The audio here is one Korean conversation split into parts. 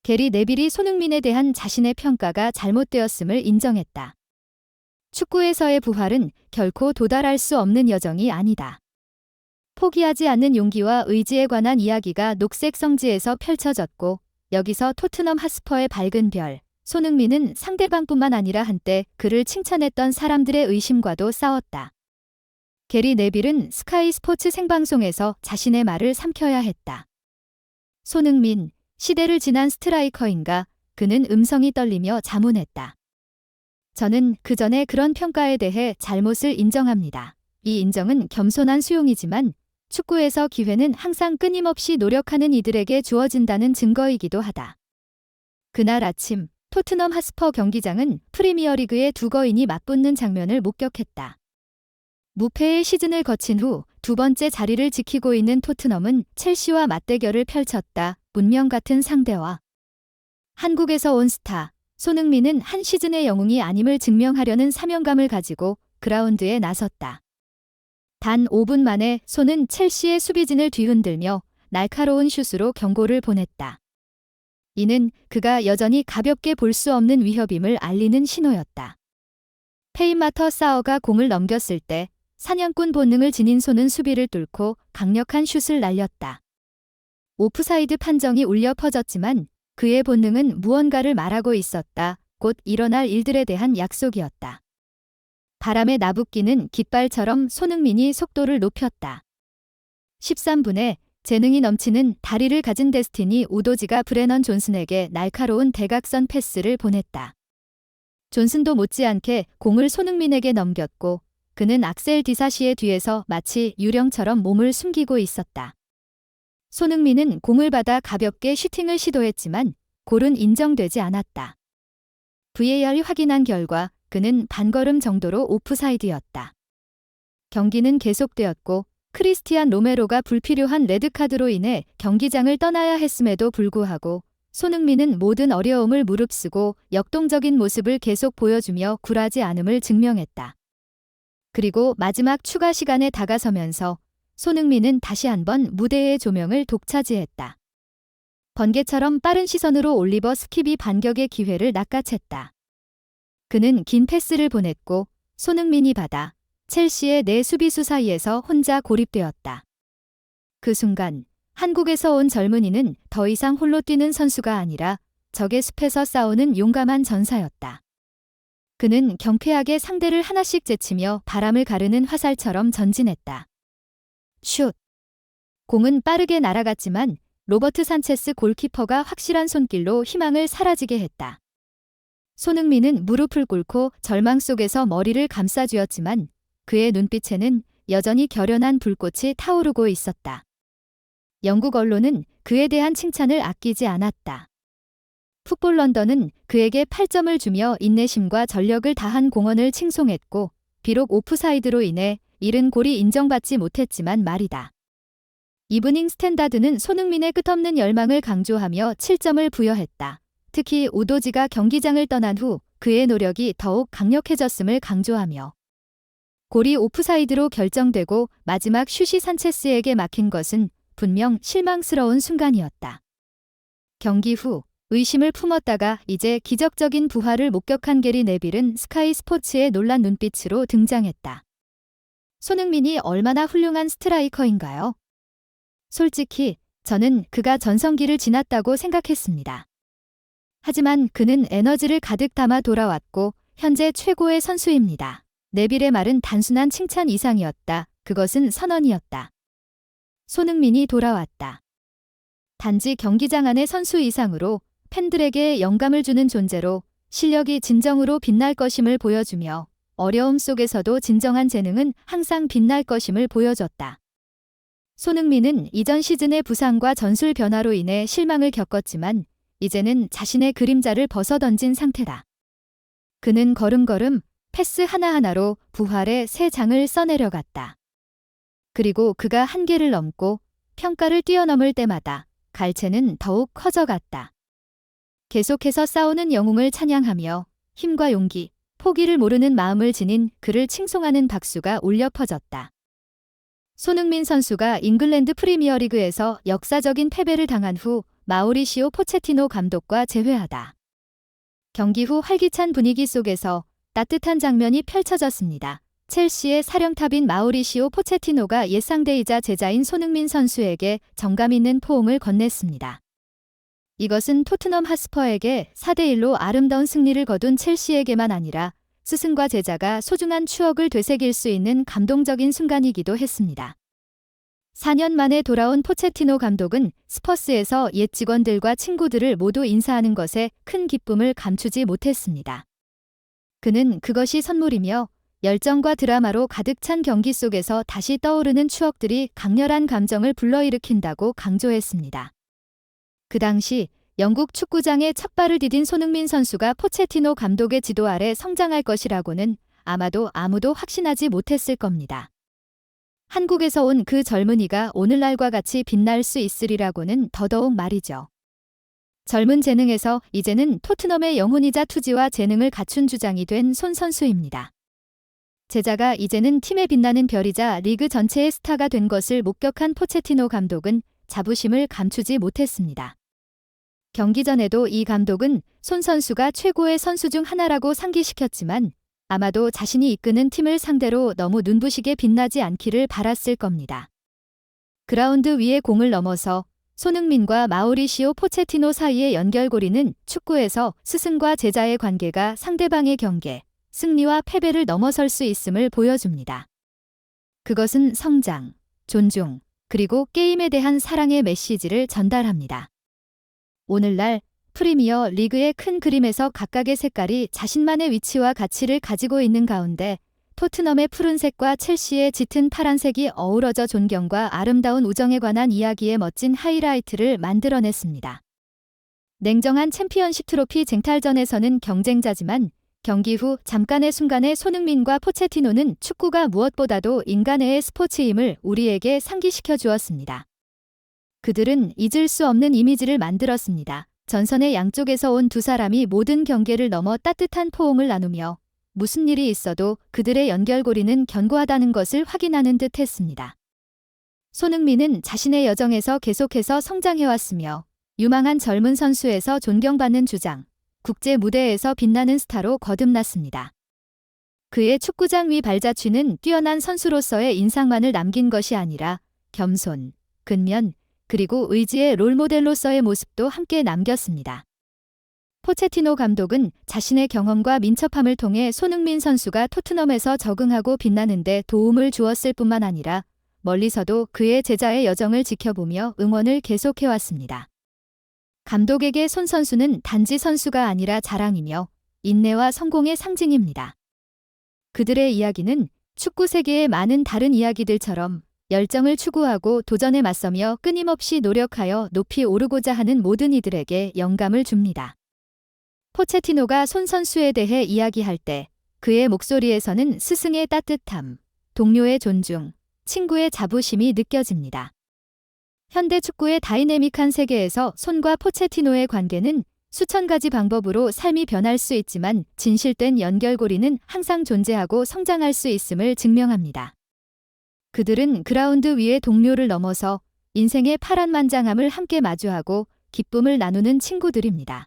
게리 네빌이 손흥민에 대한 자신의 평가가 잘못되었음을 인정했다. 축구에서의 부활은 결코 도달할 수 없는 여정이 아니다. 포기하지 않는 용기와 의지에 관한 이야기가 녹색 성지에서 펼쳐졌고, 여기서 토트넘 핫스퍼의 밝은 별, 손흥민은 상대방뿐만 아니라 한때 그를 칭찬했던 사람들의 의심과도 싸웠다. 게리 네빌은 스카이 스포츠 생방송에서 자신의 말을 삼켜야 했다. 손흥민, 시대를 지난 스트라이커인가? 그는 음성이 떨리며 자문했다. 저는 그 전에 그런 평가에 대해 잘못을 인정합니다. 이 인정은 겸손한 수용이지만 축구에서 기회는 항상 끊임없이 노력하는 이들에게 주어진다는 증거이기도 하다. 그날 아침 토트넘 핫스퍼 경기장은 프리미어리그의 두 거인이 맞붙는 장면을 목격했다. 무패의 시즌을 거친 후 두 번째 자리를 지키고 있는 토트넘은 첼시와 맞대결을 펼쳤다. 운명 같은 상대와 한국에서 온 스타 손흥민은 한 시즌의 영웅이 아님을 증명하려는 사명감을 가지고 그라운드에 나섰다. 단 5분 만에 손은 첼시의 수비진을 뒤흔들며 날카로운 슛으로 경고를 보냈다. 이는 그가 여전히 가볍게 볼 수 없는 위협임을 알리는 신호였다. 페인마터 사어가 공을 넘겼을 때 사냥꾼 본능을 지닌 손은 수비를 뚫고 강력한 슛을 날렸다. 오프사이드 판정이 울려 퍼졌지만 그의 본능은 무언가를 말하고 있었다. 곧 일어날 일들에 대한 약속이었다. 바람에 나부끼는 깃발처럼 손흥민이 속도를 높였다. 13분에 재능이 넘치는 다리를 가진 데스티니 우도지가 브레넌 존슨에게 날카로운 대각선 패스를 보냈다. 존슨도 못지않게 공을 손흥민에게 넘겼고 그는 악셀 디사시의 뒤에서 마치 유령처럼 몸을 숨기고 있었다. 손흥민은 공을 받아 가볍게 슈팅을 시도했지만 골은 인정되지 않았다. VAR 확인한 결과 그는 반걸음 정도로 오프사이드였다. 경기는 계속되었고 크리스티안 로메로가 불필요한 레드카드로 인해 경기장을 떠나야 했음에도 불구하고 손흥민은 모든 어려움을 무릅쓰고 역동적인 모습을 계속 보여주며 굴하지 않음을 증명했다. 그리고 마지막 추가 시간에 다가서면서 손흥민은 다시 한번 무대의 조명을 독차지했다. 번개처럼 빠른 시선으로 올리버 스킵이 반격의 기회를 낚아챘다. 그는 긴 패스를 보냈고 손흥민이 받아 첼시의 네 수비수 사이에서 혼자 고립되었다. 그 순간 한국에서 온 젊은이는 더 이상 홀로 뛰는 선수가 아니라 적의 숲에서 싸우는 용감한 전사였다. 그는 경쾌하게 상대를 하나씩 제치며 바람을 가르는 화살처럼 전진했다. 슛! 공은 빠르게 날아갔지만 로버트 산체스 골키퍼가 확실한 손길로 희망을 사라지게 했다. 손흥민은 무릎을 꿇고 절망 속에서 머리를 감싸쥐었지만 그의 눈빛에는 여전히 결연한 불꽃이 타오르고 있었다. 영국 언론은 그에 대한 칭찬을 아끼지 않았다. 풋볼 런던은 그에게 8점을 주며 인내심과 전력을 다한 공헌을 칭송했고 비록 오프사이드로 인해 잃은 골이 인정받지 못했지만 말이다. 이브닝 스탠다드는 손흥민의 끝없는 열망을 강조하며 7점을 부여했다. 특히 우도지가 경기장을 떠난 후 그의 노력이 더욱 강력해졌음을 강조하며 골이 오프사이드로 결정되고 마지막 슛이 산체스에게 막힌 것은 분명 실망스러운 순간이었다. 경기 후 의심을 품었다가 이제 기적적인 부활을 목격한 게리 네빌은 스카이 스포츠의 놀란 눈빛으로 등장했다. 손흥민이 얼마나 훌륭한 스트라이커인가요? 솔직히 저는 그가 전성기를 지났다고 생각했습니다. 하지만 그는 에너지를 가득 담아 돌아왔고 현재 최고의 선수입니다. 네빌의 말은 단순한 칭찬 이상이었다. 그것은 선언이었다. 손흥민이 돌아왔다. 단지 경기장 안의 선수 이상으로 팬들에게 영감을 주는 존재로 실력이 진정으로 빛날 것임을 보여주며 어려움 속에서도 진정한 재능은 항상 빛날 것임을 보여줬다. 손흥민은 이전 시즌의 부상과 전술 변화로 인해 실망을 겪었지만 이제는 자신의 그림자를 벗어던진 상태다. 그는 걸음걸음 패스 하나하나로 부활의 새 장을 써내려갔다. 그리고 그가 한계를 넘고 평가를 뛰어넘을 때마다 갈채는 더욱 커져갔다. 계속해서 싸우는 영웅을 찬양하며 힘과 용기, 포기를 모르는 마음을 지닌 그를 칭송하는 박수가 울려 퍼졌다. 손흥민 선수가 잉글랜드 프리미어리그에서 역사적인 패배를 당한 후 마우리시오 포체티노 감독과 재회하다. 경기 후 활기찬 분위기 속에서 따뜻한 장면이 펼쳐졌습니다. 첼시의 사령탑인 마우리시오 포체티노가 옛 상대이자 제자인 손흥민 선수에게 정감 있는 포옹을 건넸습니다. 이것은 토트넘 핫스퍼에게 4대1로 아름다운 승리를 거둔 첼시에게만 아니라 스승과 제자가 소중한 추억을 되새길 수 있는 감동적인 순간이기도 했습니다. 4년 만에 돌아온 포체티노 감독은 스퍼스에서 옛 직원들과 친구들을 모두 인사하는 것에 큰 기쁨을 감추지 못했습니다. 그는 그것이 선물이며 열정과 드라마로 가득 찬 경기 속에서 다시 떠오르는 추억들이 강렬한 감정을 불러일으킨다고 강조했습니다. 그 당시 영국 축구장에 첫 발을 디딘 손흥민 선수가 포체티노 감독의 지도 아래 성장할 것이라고는 아마도 아무도 확신하지 못했을 겁니다. 한국에서 온 그 젊은이가 오늘날과 같이 빛날 수 있으리라고는 더더욱 말이죠. 젊은 재능에서 이제는 토트넘의 영혼이자 투지와 재능을 갖춘 주장이 된 손 선수입니다. 제자가 이제는 팀의 빛나는 별이자 리그 전체의 스타가 된 것을 목격한 포체티노 감독은 자부심을 감추지 못했습니다. 경기 전에도 이 감독은 손 선수가 최고의 선수 중 하나라고 상기시켰지만 아마도 자신이 이끄는 팀을 상대로 너무 눈부시게 빛나지 않기를 바랐을 겁니다. 그라운드 위의 공을 넘어서 손흥민과 마우리시오 포체티노 사이의 연결고리는 축구에서 스승과 제자의 관계가 상대방의 경계, 승리와 패배를 넘어설 수 있음을 보여줍니다. 그것은 성장, 존중, 그리고 게임에 대한 사랑의 메시지를 전달합니다. 오늘날 프리미어 리그의 큰 그림에서 각각의 색깔이 자신만의 위치와 가치를 가지고 있는 가운데 토트넘의 푸른색과 첼시의 짙은 파란색이 어우러져 존경과 아름다운 우정에 관한 이야기의 멋진 하이라이트를 만들어냈습니다. 냉정한 챔피언십 트로피 쟁탈전에서는 경쟁자지만 경기 후 잠깐의 순간에 손흥민과 포체티노는 축구가 무엇보다도 인간의 스포츠임을 우리에게 상기시켜 주었습니다. 그들은 잊을 수 없는 이미지를 만들었습니다. 전선의 양쪽에서 온 두 사람이 모든 경계를 넘어 따뜻한 포옹을 나누며 무슨 일이 있어도 그들의 연결고리는 견고하다는 것을 확인하는 듯 했습니다. 손흥민은 자신의 여정에서 계속해서 성장해왔으며 유망한 젊은 선수에서 존경받는 주장, 국제 무대에서 빛나는 스타로 거듭났습니다. 그의 축구장 위 발자취는 뛰어난 선수로서의 인상만을 남긴 것이 아니라 겸손, 근면, 그리고 의지의 롤모델로서의 모습도 함께 남겼습니다. 포체티노 감독은 자신의 경험과 민첩함을 통해 손흥민 선수가 토트넘에서 적응하고 빛나는 데 도움을 주었을 뿐만 아니라 멀리서도 그의 제자의 여정을 지켜보며 응원을 계속해왔습니다. 감독에게 손 선수는 단지 선수가 아니라 자랑이며 인내와 성공의 상징입니다. 그들의 이야기는 축구 세계의 많은 다른 이야기들처럼 열정을 추구하고 도전에 맞서며 끊임없이 노력하여 높이 오르고자 하는 모든 이들에게 영감을 줍니다. 포체티노가 손 선수에 대해 이야기할 때 그의 목소리에서는 스승의 따뜻함, 동료의 존중, 친구의 자부심이 느껴집니다. 현대 축구의 다이내믹한 세계에서 손과 포체티노의 관계는 수천 가지 방법으로 삶이 변할 수 있지만 진실된 연결고리는 항상 존재하고 성장할 수 있음을 증명합니다. 그들은 그라운드 위의 동료를 넘어서 인생의 파란만장함을 함께 마주하고 기쁨을 나누는 친구들입니다.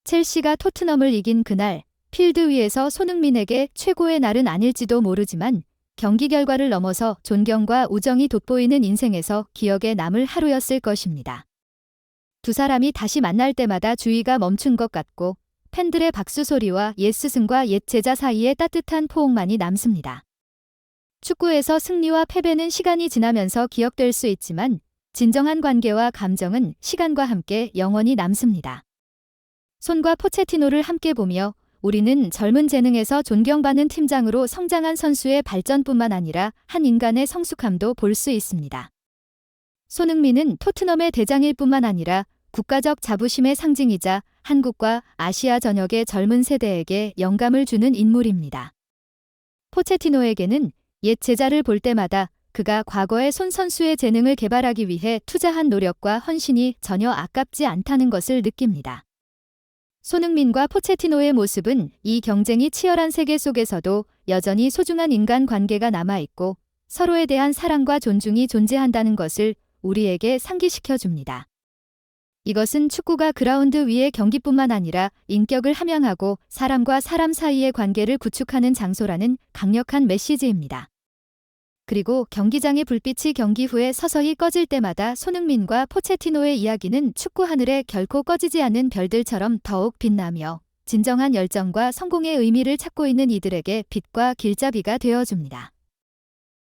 첼시가 토트넘을 이긴 그날, 필드 위에서 손흥민에게 최고의 날은 아닐지도 모르지만 경기 결과를 넘어서 존경과 우정이 돋보이는 인생에서 기억에 남을 하루였을 것입니다. 두 사람이 다시 만날 때마다 주위가 멈춘 것 같고 팬들의 박수 소리와 옛 스승과 옛 제자 사이의 따뜻한 포옹만이 남습니다. 축구에서 승리와 패배는 시간이 지나면서 기억될 수 있지만 진정한 관계와 감정은 시간과 함께 영원히 남습니다. 손과 포체티노를 함께 보며 우리는 젊은 재능에서 존경받는 팀장으로 성장한 선수의 발전뿐만 아니라 한 인간의 성숙함도 볼 수 있습니다. 손흥민은 토트넘의 대장일 뿐만 아니라 국가적 자부심의 상징이자 한국과 아시아 전역의 젊은 세대에게 영감을 주는 인물입니다. 포체티노에게는 옛 제자를 볼 때마다 그가 과거의 손 선수의 재능을 개발하기 위해 투자한 노력과 헌신이 전혀 아깝지 않다는 것을 느낍니다. 손흥민과 포체티노의 모습은 이 경쟁이 치열한 세계 속에서도 여전히 소중한 인간 관계가 남아있고 서로에 대한 사랑과 존중이 존재한다는 것을 우리에게 상기시켜 줍니다. 이것은 축구가 그라운드 위의 경기뿐만 아니라 인격을 함양하고 사람과 사람 사이의 관계를 구축하는 장소라는 강력한 메시지입니다. 그리고 경기장의 불빛이 경기 후에 서서히 꺼질 때마다 손흥민과 포체티노의 이야기는 축구 하늘에 결코 꺼지지 않는 별들처럼 더욱 빛나며 진정한 열정과 성공의 의미를 찾고 있는 이들에게 빛과 길잡이가 되어줍니다.